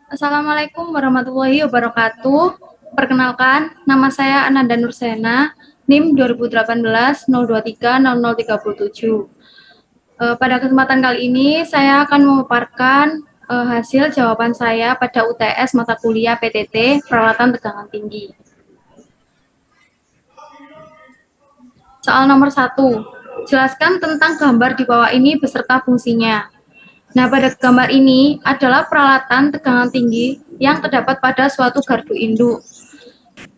Assalamualaikum warahmatullahi wabarakatuh. Perkenalkan, nama saya Ananda Nursena, NIM 2018-023-0037. Pada kesempatan kali ini, saya akan memaparkan hasil jawaban saya pada UTS mata kuliah PTT Peralatan Tegangan Tinggi. Soal nomor 1, jelaskan tentang gambar di bawah ini beserta fungsinya. Nah, pada gambar ini adalah peralatan tegangan tinggi yang terdapat pada suatu gardu induk.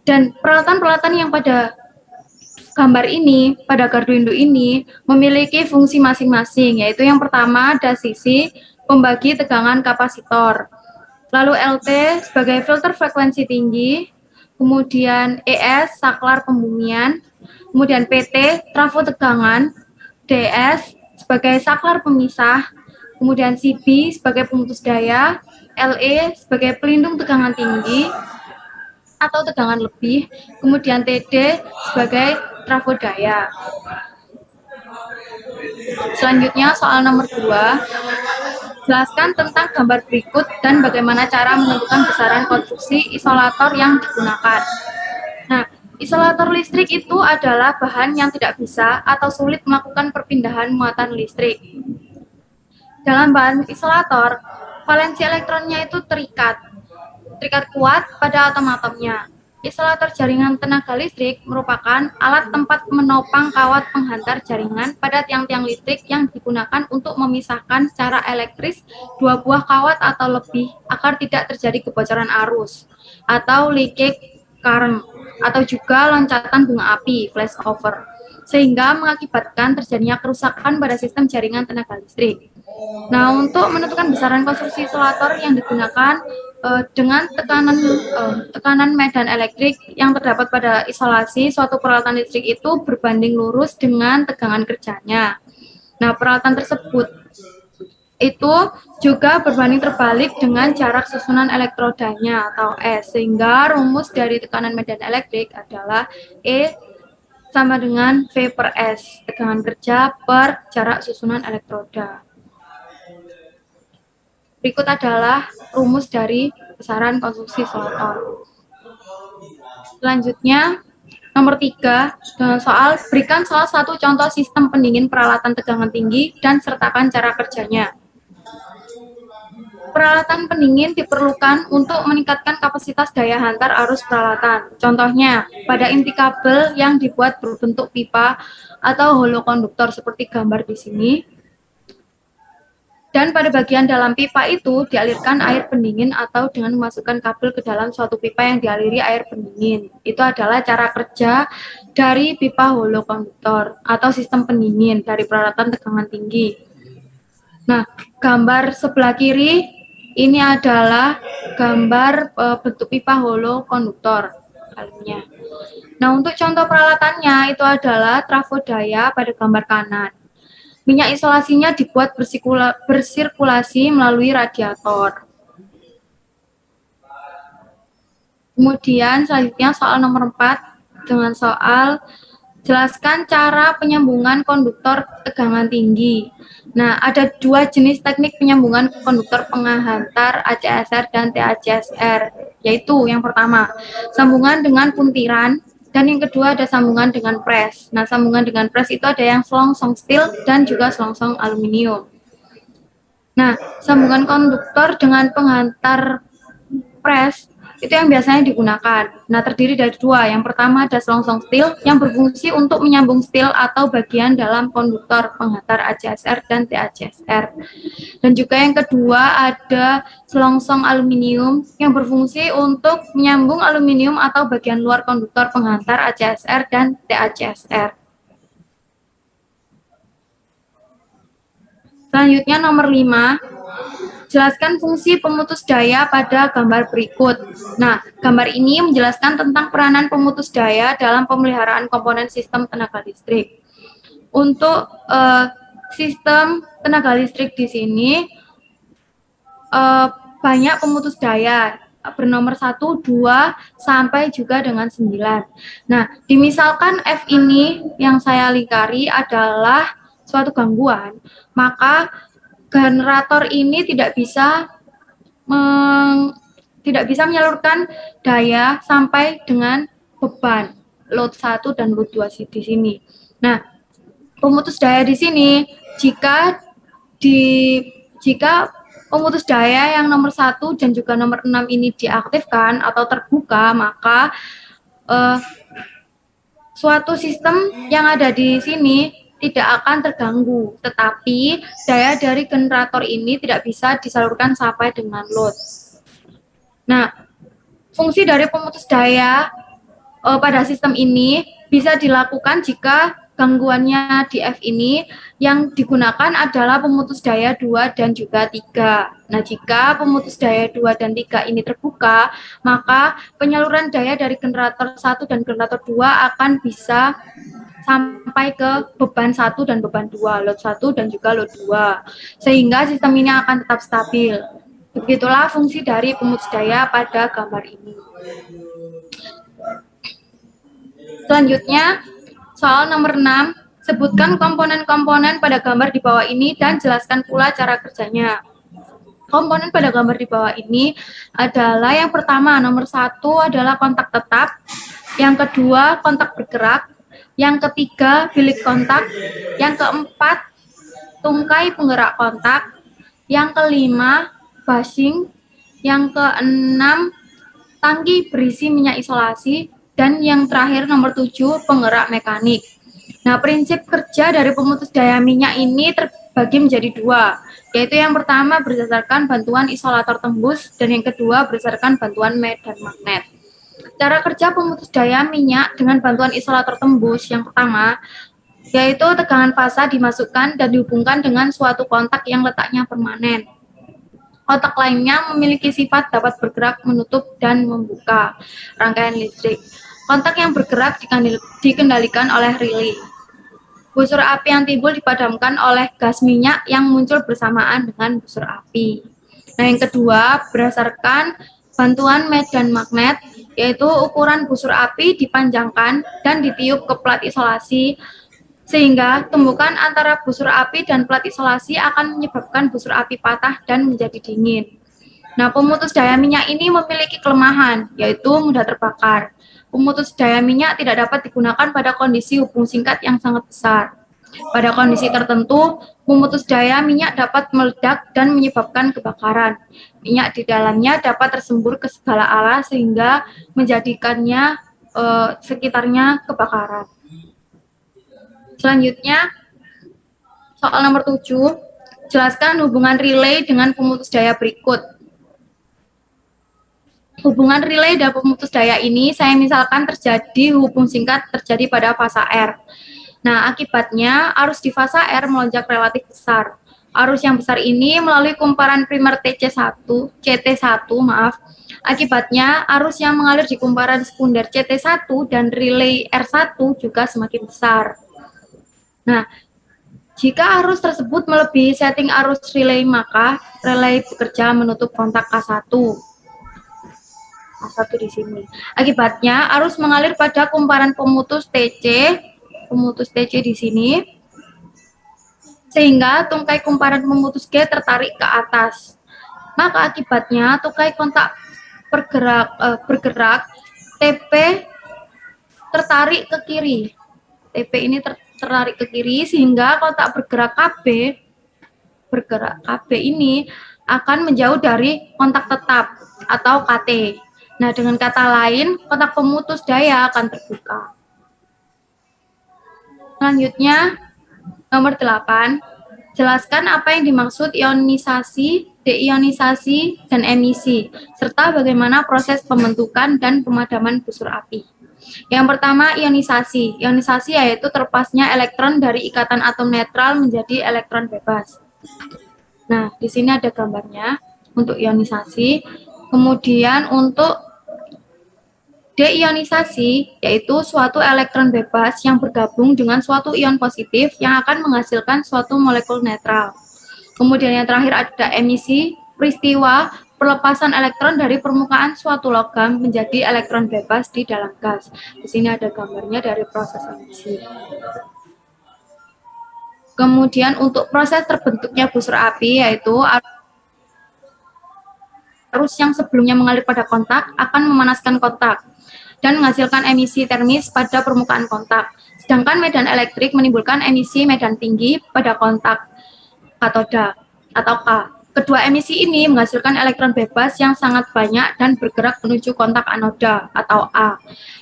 Dan peralatan-peralatan yang pada gambar ini, pada gardu induk ini, memiliki fungsi masing-masing, yaitu yang pertama ada sisi pembagi tegangan kapasitor, lalu LT sebagai filter frekuensi tinggi, kemudian ES saklar pembumian, kemudian PT trafo tegangan, DS sebagai saklar pemisah, kemudian CB sebagai pemutus daya, LE sebagai pelindung tegangan tinggi atau tegangan lebih, kemudian TD sebagai trafo daya. Selanjutnya soal nomor 2, jelaskan tentang gambar berikut dan bagaimana cara menentukan besaran konstruksi isolator yang digunakan. Nah, isolator listrik itu adalah bahan yang tidak bisa atau sulit melakukan perpindahan muatan listrik. Dalam bahan isolator, valensi elektronnya itu terikat kuat pada atom-atomnya. Isolator jaringan tenaga listrik merupakan alat tempat menopang kawat penghantar jaringan pada tiang-tiang listrik yang digunakan untuk memisahkan secara elektris dua buah kawat atau lebih agar tidak terjadi kebocoran arus atau leakage current atau juga loncatan bunga api flashover, sehingga mengakibatkan terjadinya kerusakan pada sistem jaringan tenaga listrik. Nah, untuk menentukan besaran konstruksi isolator yang digunakan dengan tekanan medan elektrik yang terdapat pada isolasi suatu peralatan listrik itu berbanding lurus dengan tegangan kerjanya. Nah, peralatan tersebut itu juga berbanding terbalik dengan jarak susunan elektrodanya atau S, sehingga rumus dari tekanan medan elektrik adalah E sama dengan V per S, tegangan kerja per jarak susunan elektroda. Berikut adalah rumus dari besaran konstruksi isolator. Selanjutnya, nomor 3, dengan soal berikan salah satu contoh sistem pendingin peralatan tegangan tinggi dan sertakan cara kerjanya. Peralatan pendingin diperlukan untuk meningkatkan kapasitas daya hantar arus peralatan. Contohnya, pada inti kabel yang dibuat berbentuk pipa atau holokonduktor seperti gambar di sini. Dan pada bagian dalam pipa itu dialirkan air pendingin atau dengan memasukkan kabel ke dalam suatu pipa yang dialiri air pendingin. Itu adalah cara kerja dari pipa holokonduktor atau sistem pendingin dari peralatan tegangan tinggi. Nah, gambar sebelah kiri ini adalah gambar bentuk pipa holokonduktor. Nah, untuk contoh peralatannya itu adalah trafo daya pada gambar kanan. Minyak isolasinya dibuat bersirkulasi melalui radiator. Kemudian selanjutnya soal nomor 4 dengan soal jelaskan cara penyambungan konduktor tegangan tinggi. Nah, ada dua jenis teknik penyambungan konduktor penghantar ACSR dan TACSR, yaitu yang pertama, sambungan dengan puntiran, dan yang kedua ada sambungan dengan pres. Nah, sambungan dengan pres itu ada yang selongsong steel dan juga selongsong aluminium. Nah, sambungan konduktor dengan penghantar pres itu yang biasanya digunakan. Nah, terdiri dari dua. Yang pertama ada selongsong steel yang berfungsi untuk menyambung steel atau bagian dalam konduktor penghantar ACSR dan TACSR. Dan juga yang kedua ada selongsong aluminium yang berfungsi untuk menyambung aluminium atau bagian luar konduktor penghantar ACSR dan TACSR. Selanjutnya nomor 5. Jelaskan fungsi pemutus daya pada gambar berikut. Nah, gambar ini menjelaskan tentang peranan pemutus daya dalam pemeliharaan komponen sistem tenaga listrik. Untuk sistem tenaga listrik di sini banyak pemutus daya bernomor 1, 2, sampai juga dengan 9. Nah, dimisalkan F ini yang saya lingkari adalah suatu gangguan, maka generator ini tidak bisa tidak bisa menyalurkan daya sampai dengan beban load 1 dan load 2 di sini. Nah, pemutus daya di sini jika pemutus daya yang nomor 1 dan juga nomor 6 ini diaktifkan atau terbuka, maka suatu sistem yang ada di sini tidak akan terganggu, tetapi daya dari generator ini tidak bisa disalurkan sampai dengan load. Nah, fungsi dari pemutus daya pada sistem ini bisa dilakukan jika gangguannya di F ini yang digunakan adalah pemutus daya 2 dan juga 3. Nah, jika pemutus daya 2 dan 3 ini terbuka, maka penyaluran daya dari generator 1 dan generator 2 akan bisa sampai ke beban 1 dan beban 2, load 1 dan juga load 2, sehingga sistem ini akan tetap stabil. Begitulah fungsi dari pemutus daya pada gambar ini. Selanjutnya, soal nomor 6, sebutkan komponen-komponen pada gambar di bawah ini dan jelaskan pula cara kerjanya. Komponen pada gambar di bawah ini adalah yang pertama, nomor 1 adalah kontak tetap, yang kedua kontak bergerak, yang ketiga bilik kontak, yang keempat tungkai penggerak kontak, yang kelima bushing, yang keenam tangki berisi minyak isolasi, dan yang terakhir nomor 7 penggerak mekanik. Nah, prinsip kerja dari pemutus daya minyak ini terbagi menjadi dua, yaitu yang pertama berdasarkan bantuan isolator tembus dan yang kedua berdasarkan bantuan medan magnet. Cara kerja pemutus daya minyak dengan bantuan isolator tembus yang pertama, yaitu tegangan fasa dimasukkan dan dihubungkan dengan suatu kontak yang letaknya permanen. Kontak lainnya memiliki sifat dapat bergerak, menutup, dan membuka rangkaian listrik. Kontak yang bergerak dikendalikan oleh relay. Busur api yang timbul dipadamkan oleh gas minyak yang muncul bersamaan dengan busur api. Nah, yang kedua, berdasarkan bantuan medan magnet, yaitu ukuran busur api dipanjangkan dan ditiup ke plat isolasi, sehingga tumbukan antara busur api dan plat isolasi akan menyebabkan busur api patah dan menjadi dingin. Nah, pemutus daya minyak ini memiliki kelemahan, yaitu mudah terbakar. Pemutus daya minyak tidak dapat digunakan pada kondisi hubung singkat yang sangat besar. Pada kondisi tertentu, pemutus daya minyak dapat meledak dan menyebabkan kebakaran. Minyak di dalamnya dapat tersembur ke segala arah sehingga menjadikannya sekitarnya kebakaran. Selanjutnya, soal nomor 7, jelaskan hubungan relay dengan pemutus daya berikut. Hubungan relay dan pemutus daya ini saya misalkan terjadi hubung singkat terjadi pada fasa R. Nah, akibatnya arus di fasa R melonjak relatif besar. Arus yang besar ini melalui kumparan primer CT1, Akibatnya arus yang mengalir di kumparan sekunder CT1 dan relay R1 juga semakin besar. Nah, jika arus tersebut melebihi setting arus relay, maka relay bekerja menutup kontak K1 di sini. Akibatnya arus mengalir pada kumparan pemutus TC di sini, sehingga tungkai kumparan pemutus G tertarik ke atas. Maka akibatnya tungkai kontak bergerak TP tertarik ke kiri. TP ini tertarik ke kiri sehingga kontak bergerak KB ini akan menjauh dari kontak tetap atau KT. Nah, dengan kata lain, kontak pemutus daya akan terbuka. Selanjutnya, nomor 8, jelaskan apa yang dimaksud ionisasi, deionisasi, dan emisi, serta bagaimana proses pembentukan dan pemadaman busur api. Yang pertama, ionisasi. Ionisasi yaitu terlepasnya elektron dari ikatan atom netral menjadi elektron bebas. Nah, di sini ada gambarnya untuk ionisasi. Kemudian untuk deionisasi, yaitu suatu elektron bebas yang bergabung dengan suatu ion positif yang akan menghasilkan suatu molekul netral. Kemudian yang terakhir ada emisi, peristiwa pelepasan elektron dari permukaan suatu logam menjadi elektron bebas di dalam gas. Di sini ada gambarnya dari proses emisi. Kemudian untuk proses terbentuknya busur api, yaitu arus yang sebelumnya mengalir pada kontak akan memanaskan kontak dan menghasilkan emisi termis pada permukaan kontak. Sedangkan medan elektrik menimbulkan emisi medan tinggi pada kontak katoda atau K. Kedua emisi ini menghasilkan elektron bebas yang sangat banyak dan bergerak menuju kontak anoda atau A.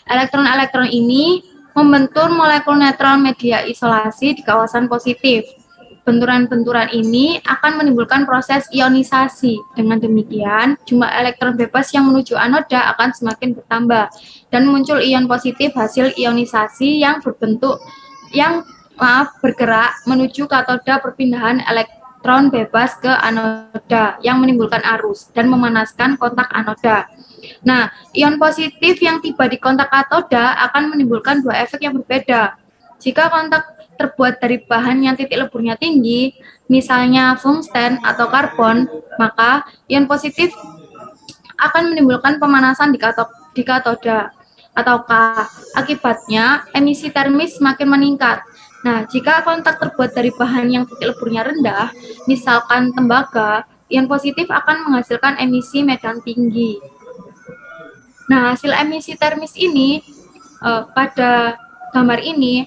Elektron-elektron ini membentur molekul netral media isolasi di kawasan positif. Benturan-benturan ini akan menimbulkan proses ionisasi. Dengan demikian, jumlah elektron bebas yang menuju anoda akan semakin bertambah dan muncul ion positif hasil ionisasi yang bergerak menuju katoda perpindahan elektron bebas ke anoda yang menimbulkan arus dan memanaskan kontak anoda. Nah, ion positif yang tiba di kontak katoda akan menimbulkan dua efek yang berbeda. Jika kontak terbuat dari bahan yang titik leburnya tinggi, misalnya tungsten atau karbon, maka ion positif akan menimbulkan pemanasan di katoda atau K. Akibatnya, emisi termis semakin meningkat. Nah, jika kontak terbuat dari bahan yang titik leburnya rendah, misalkan tembaga, ion positif akan menghasilkan emisi medan tinggi. Nah, hasil emisi termis ini pada gambar ini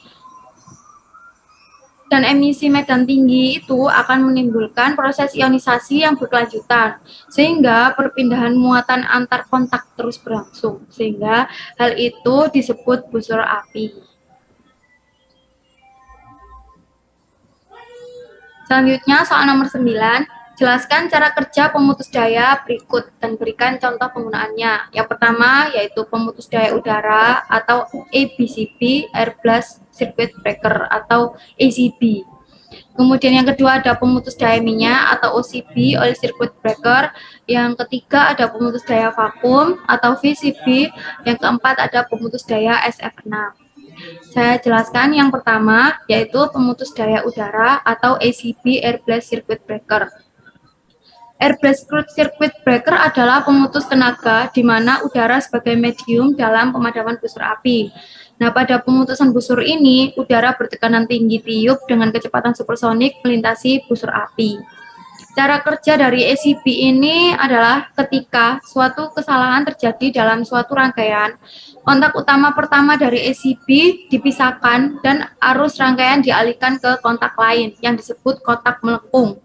dan emisi medan tinggi itu akan menimbulkan proses ionisasi yang berkelanjutan, sehingga perpindahan muatan antar kontak terus berlangsung, sehingga hal itu disebut busur api. Selanjutnya, soal nomor 9. Jelaskan cara kerja pemutus daya berikut dan berikan contoh penggunaannya. Yang pertama yaitu pemutus daya udara atau ABCB, Air Blast Circuit Breaker atau ACB. Kemudian yang kedua ada pemutus daya minyak atau OCB, Oil Circuit Breaker. Yang ketiga ada pemutus daya vakum atau VCB. Yang keempat ada pemutus daya SF6. Saya jelaskan yang pertama yaitu pemutus daya udara atau ACB, Air Blast Circuit Breaker. Air Blast Circuit Breaker adalah pemutus tenaga di mana udara sebagai medium dalam pemadaman busur api. Nah, pada pemutusan busur ini, udara bertekanan tinggi tiup dengan kecepatan supersonik melintasi busur api. Cara kerja dari ACB ini adalah ketika suatu kesalahan terjadi dalam suatu rangkaian, kontak utama pertama dari ACB dipisahkan dan arus rangkaian dialihkan ke kontak lain yang disebut kontak melengkung.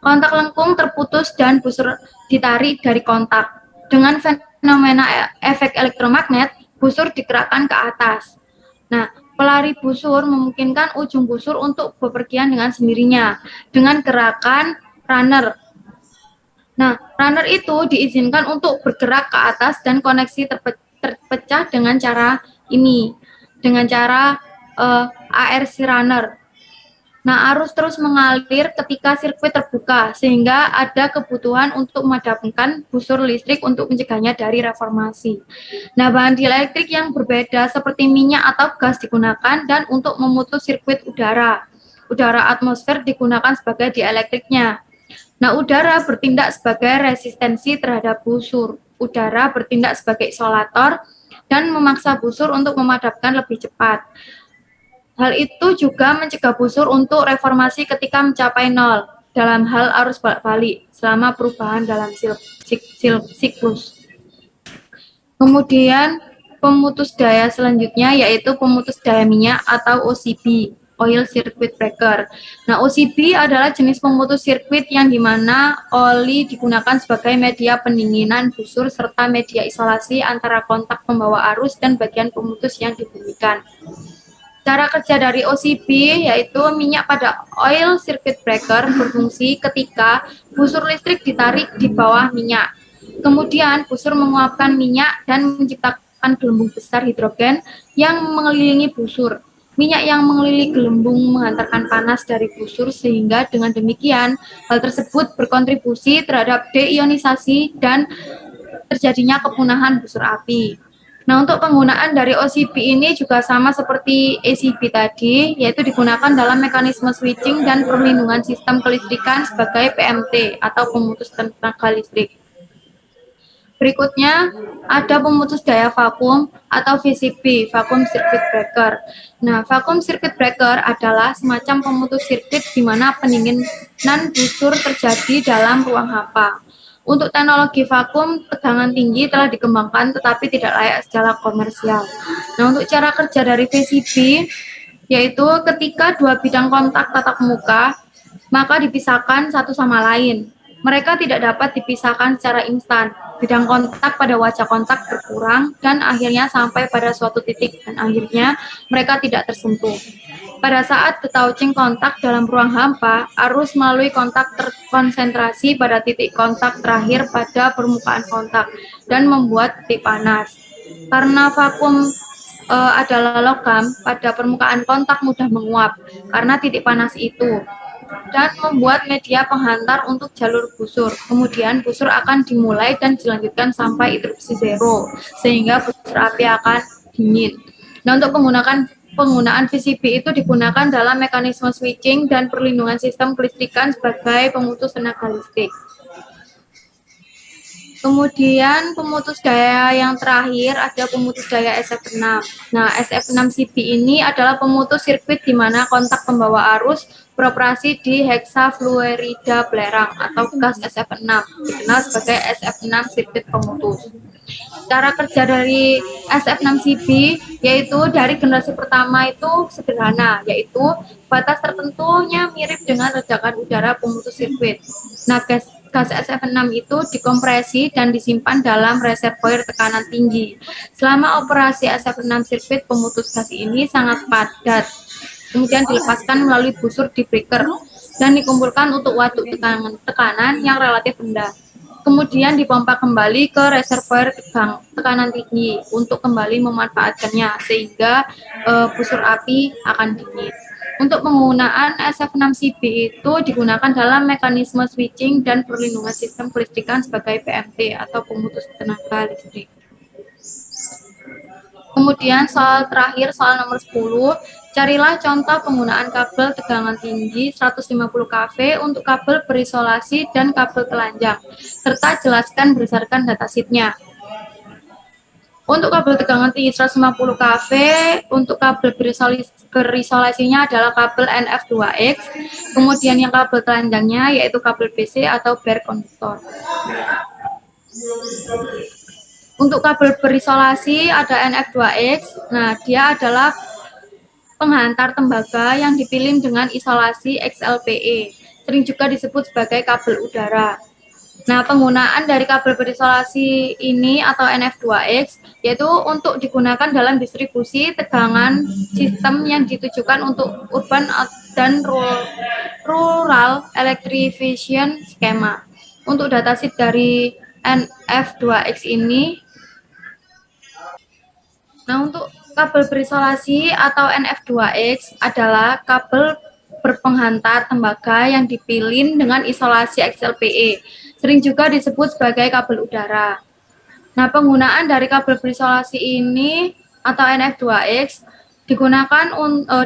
Kontak lengkung terputus dan busur ditarik dari kontak. Dengan fenomena efek elektromagnet, busur digerakkan ke atas. Nah, pelari busur memungkinkan ujung busur untuk bepergian dengan sendirinya dengan gerakan runner. Nah, runner itu diizinkan untuk bergerak ke atas dan koneksi terpecah dengan cara ini, dengan cara ARC runner. Nah, arus terus mengalir ketika sirkuit terbuka, sehingga ada kebutuhan untuk memadamkan busur listrik untuk mencegahnya dari reformasi. Nah, bahan dielektrik yang berbeda seperti minyak atau gas digunakan dan untuk memutus sirkuit udara. Udara atmosfer digunakan sebagai dielektriknya. Nah, udara bertindak sebagai resistensi terhadap busur. Udara bertindak sebagai isolator dan memaksa busur untuk memadamkan lebih cepat. Hal itu juga mencegah busur untuk reformasi ketika mencapai nol dalam hal arus balik-balik selama perubahan dalam siklus. Kemudian pemutus daya selanjutnya yaitu pemutus daya minyak atau OCB, Oil Circuit Breaker. Nah, OCB adalah jenis pemutus sirkuit yang dimana oli digunakan sebagai media pendinginan busur serta media isolasi antara kontak pembawa arus dan bagian pemutus yang dibumikan. Cara kerja dari OCB yaitu minyak pada oil circuit breaker berfungsi ketika busur listrik ditarik di bawah minyak. Kemudian busur menguapkan minyak dan menciptakan gelembung besar hidrogen yang mengelilingi busur. Minyak yang mengelilingi gelembung menghantarkan panas dari busur sehingga dengan demikian hal tersebut berkontribusi terhadap deionisasi dan terjadinya kepunahan busur api. Nah, untuk penggunaan dari OCB ini juga sama seperti ACB tadi, yaitu digunakan dalam mekanisme switching dan perlindungan sistem kelistrikan sebagai PMT atau pemutus tenaga listrik. Berikutnya ada pemutus daya vakum atau VCB, Vacuum Circuit Breaker. Nah, Vacuum Circuit Breaker adalah semacam pemutus sirkuit di mana pendinginan busur terjadi dalam ruang hampa. Untuk teknologi vakum tegangan tinggi telah dikembangkan tetapi tidak layak secara komersial. Nah, untuk cara kerja dari VCB, yaitu ketika dua bidang kontak tatap muka, maka dipisahkan satu sama lain. Mereka tidak dapat dipisahkan secara instan. Bidang kontak pada wajah kontak berkurang dan akhirnya sampai pada suatu titik dan akhirnya mereka tidak tersentuh. Pada saat detauching kontak dalam ruang hampa, arus melalui kontak terkonsentrasi pada titik kontak terakhir pada permukaan kontak dan membuat titik panas. Karena vakum adalah logam, pada permukaan kontak mudah menguap karena titik panas itu dan membuat media penghantar untuk jalur busur. Kemudian busur akan dimulai dan dilanjutkan sampai erupsi zero, sehingga busur api akan dingin. Nah, untuk penggunaan VCB itu digunakan dalam mekanisme switching dan perlindungan sistem kelistrikan sebagai pemutus tenaga listrik. Kemudian pemutus daya yang terakhir ada pemutus daya SF6. Nah, SF6CB ini adalah pemutus sirkuit di mana kontak pembawa arus beroperasi di heksafluorida belerang atau gas SF6, dikenal sebagai SF6 sirkuit pemutus. Cara kerja dari SF6CB yaitu dari generasi pertama itu sederhana, yaitu batas tertentunya mirip dengan ledakan udara pemutus sirkuit. Nah, gas SF6 itu dikompresi dan disimpan dalam reservoir tekanan tinggi. Selama operasi SF6 sirkuit pemutus gas ini sangat padat. Kemudian dilepaskan melalui busur di breaker dan dikumpulkan untuk waduk tekanan yang relatif rendah. Kemudian dipompa kembali ke reservoir tekanan tinggi untuk kembali memanfaatkannya sehingga busur api akan dingin. Untuk penggunaan SF6CB itu digunakan dalam mekanisme switching dan perlindungan sistem kelistrikan sebagai PMT atau pemutus tenaga listrik. Kemudian soal terakhir, soal nomor 10, carilah contoh penggunaan kabel tegangan tinggi 150 kV untuk kabel berisolasi dan kabel telanjang, serta jelaskan berdasarkan datasheet-nya. Untuk kabel tegangan tinggi 150 kV, untuk kabel berisolasinya adalah kabel NF2X, kemudian yang kabel telanjangnya yaitu kabel BC atau bare conductor. Untuk kabel berisolasi ada NF2X, nah dia adalah penghantar tembaga yang dipilih dengan isolasi XLPE, sering juga disebut sebagai kabel udara. Nah, penggunaan dari kabel berisolasi ini atau NF2X yaitu untuk digunakan dalam distribusi tegangan sistem yang ditujukan untuk urban dan rural electrification skema. Untuk datasheet dari NF2X ini, nah untuk kabel berisolasi atau NF2X adalah kabel berpenghantar tembaga yang dipilih dengan isolasi XLPE, sering juga disebut sebagai kabel udara. Nah, penggunaan dari kabel berisolasi ini atau NF2X digunakan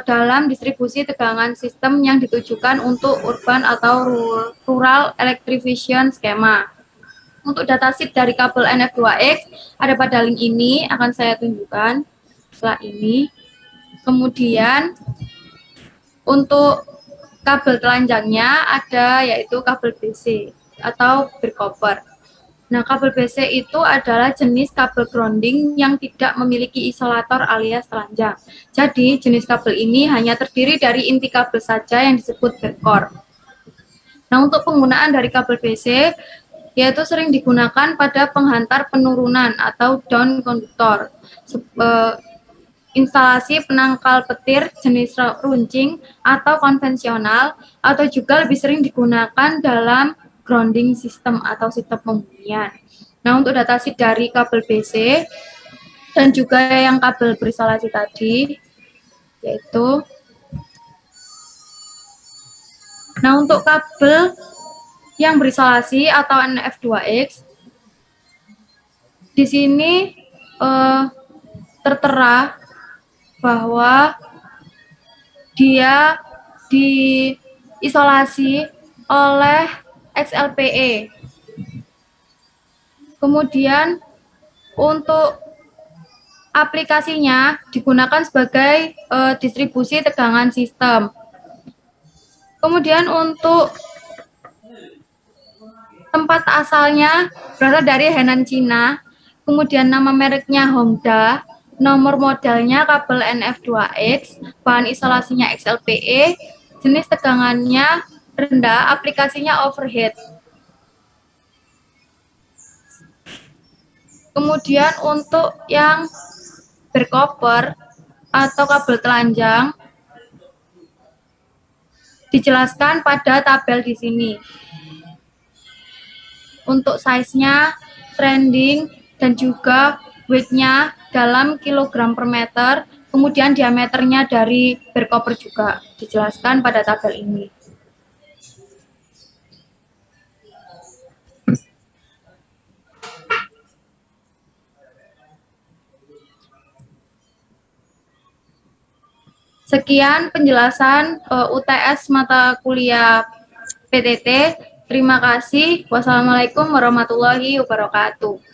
dalam distribusi tegangan sistem yang ditujukan untuk urban atau rural electrification skema. Untuk datasheet dari kabel NF2X ada pada link ini, akan saya tunjukkan setelah ini. Kemudian untuk kabel telanjangnya ada yaitu kabel BC atau bare copper. Nah, kabel BC itu adalah jenis kabel grounding yang tidak memiliki isolator alias telanjang. Jadi, jenis kabel ini hanya terdiri dari inti kabel saja yang disebut bare core. Nah, untuk penggunaan dari kabel BC yaitu sering digunakan pada penghantar penurunan atau down conductor. Instalasi penangkal petir jenis runcing atau konvensional, atau juga lebih sering digunakan dalam grounding system atau sistem pembunyian. Nah, untuk datasheet dari kabel BC dan juga yang kabel berisolasi tadi, yaitu, nah untuk kabel yang berisolasi atau NF2X, di sini tertera bahwa dia diisolasi oleh XLPE. Kemudian untuk aplikasinya digunakan sebagai distribusi tegangan sistem. Kemudian untuk tempat asalnya berasal dari Henan, Cina. Kemudian nama mereknya Hongda, nomor modelnya kabel NF2X, bahan isolasinya XLPE, jenis tegangannya rendah, aplikasinya overhead. Kemudian untuk yang berkoper atau kabel telanjang dijelaskan pada tabel di sini. Untuk size-nya, trending, dan juga weight-nya dalam kilogram per meter, kemudian diameternya dari berkoper juga dijelaskan pada tabel ini. Sekian penjelasan UTS mata kuliah PTT. Terima kasih. Wassalamualaikum warahmatullahi wabarakatuh.